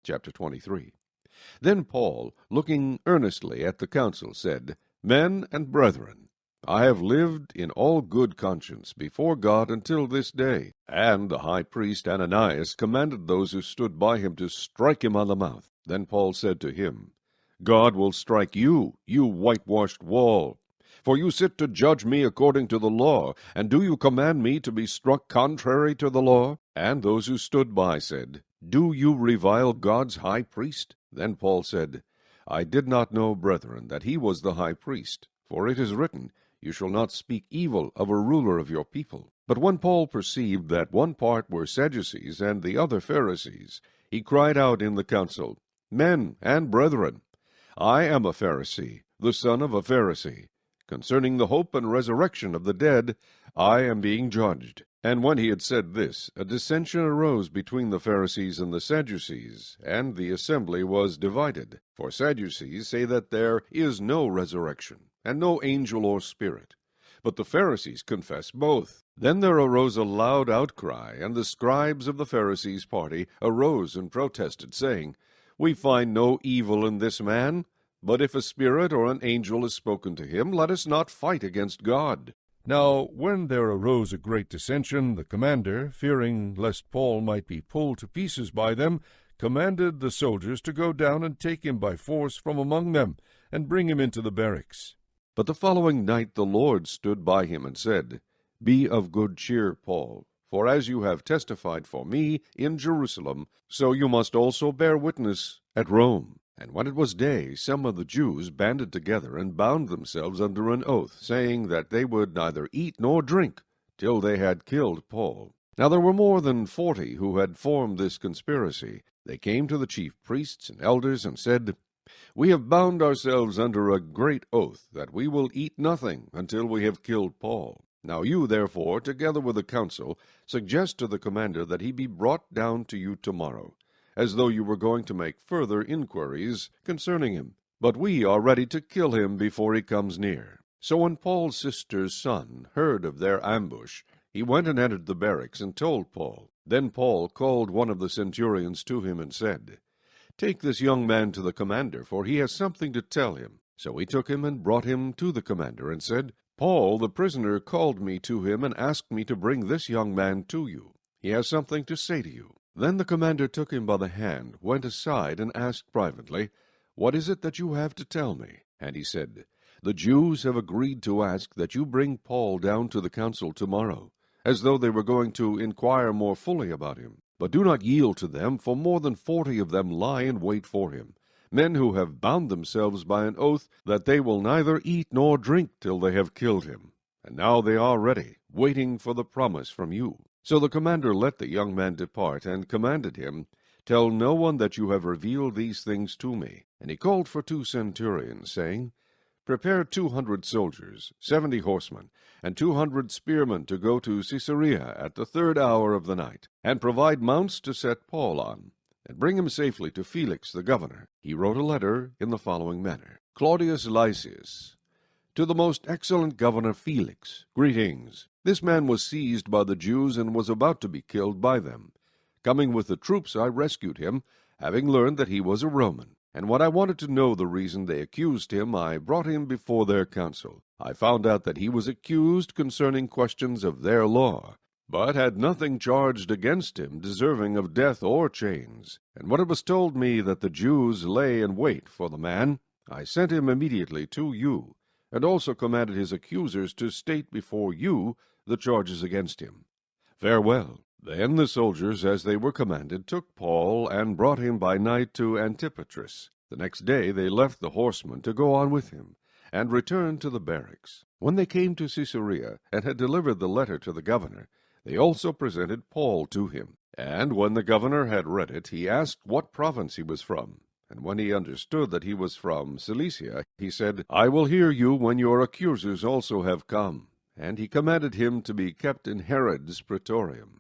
Chapter 23. Then Paul, looking earnestly at the council, said, Men and brethren, I have lived in all good conscience before God until this day. And the high priest Ananias commanded those who stood by him to strike him on the mouth. Then Paul said to him, God will strike you, you whitewashed wall. For you sit to judge me according to the law, and do you command me to be struck contrary to the law? And those who stood by said, Do you revile God's high priest? Then Paul said, I did not know, brethren, that he was the high priest. For it is written, You shall not speak evil of a ruler of your people. But when Paul perceived that one part were Sadducees and the other Pharisees, he cried out in the council, Men and brethren, I am a Pharisee, the son of a Pharisee. Concerning the hope and resurrection of the dead, I am being judged. And when he had said this, a dissension arose between the Pharisees and the Sadducees, and the assembly was divided. For Sadducees say that there is no resurrection, and no angel or spirit. But the Pharisees confess both. Then there arose a loud outcry, and the scribes of the Pharisees' party arose and protested, saying, We find no evil in this man, but if a spirit or an angel is spoken to him, let us not fight against God. Now when there arose a great dissension, the commander, fearing lest Paul might be pulled to pieces by them, commanded the soldiers to go down and take him by force from among them, and bring him into the barracks. But the following night the Lord stood by him and said, Be of good cheer, Paul, for as you have testified for me in Jerusalem, so you must also bear witness at Rome. And when it was day, some of the Jews banded together and bound themselves under an oath, saying that they would neither eat nor drink till they had killed Paul. Now there were more than 40 who had formed this conspiracy. They came to the chief priests and elders and said, We have bound ourselves under a great oath that we will eat nothing until we have killed Paul. Now you, therefore, together with the council, suggest to the commander that he be brought down to you tomorrow, as though you were going to make further inquiries concerning him. But we are ready to kill him before he comes near. So when Paul's sister's son heard of their ambush, he went and entered the barracks and told Paul. Then Paul called one of the centurions to him and said, Take this young man to the commander, for he has something to tell him. So he took him and brought him to the commander and said, Paul, the prisoner, called me to him and asked me to bring this young man to you. He has something to say to you. Then the commander took him by the hand, went aside, and asked privately, What is it that you have to tell me? And he said, The Jews have agreed to ask that you bring Paul down to the council tomorrow, as though they were going to inquire more fully about him. But do not yield to them, for more than 40 of them lie in wait for him, men who have bound themselves by an oath that they will neither eat nor drink till they have killed him. And now they are ready, waiting for the promise from you. So the commander let the young man depart, and commanded him, Tell no one that you have revealed these things to me. And he called for 2 centurions, saying, Prepare 200 soldiers, 70 horsemen, and 200 spearmen to go to Caesarea at the 3rd hour of the night, and provide mounts to set Paul on, and bring him safely to Felix the governor. He wrote a letter in the following manner. Claudius Lysias, to the most excellent governor Felix, greetings. This man was seized by the Jews and was about to be killed by them. Coming with the troops, I rescued him, having learned that he was a Roman. And when I wanted to know the reason they accused him, I brought him before their council. I found out that he was accused concerning questions of their law, but had nothing charged against him deserving of death or chains. And when it was told me that the Jews lay in wait for the man, I sent him immediately to you, and also commanded his accusers to state before you the charges against him. Farewell. Then the soldiers, as they were commanded, took Paul and brought him by night to Antipatris. The next day they left the horsemen to go on with him, and returned to the barracks. When they came to Caesarea, and had delivered the letter to the governor, they also presented Paul to him. And when the governor had read it, he asked what province he was from. And when he understood that he was from Cilicia, he said, I will hear you when your accusers also have come. And he commanded him to be kept in Herod's praetorium.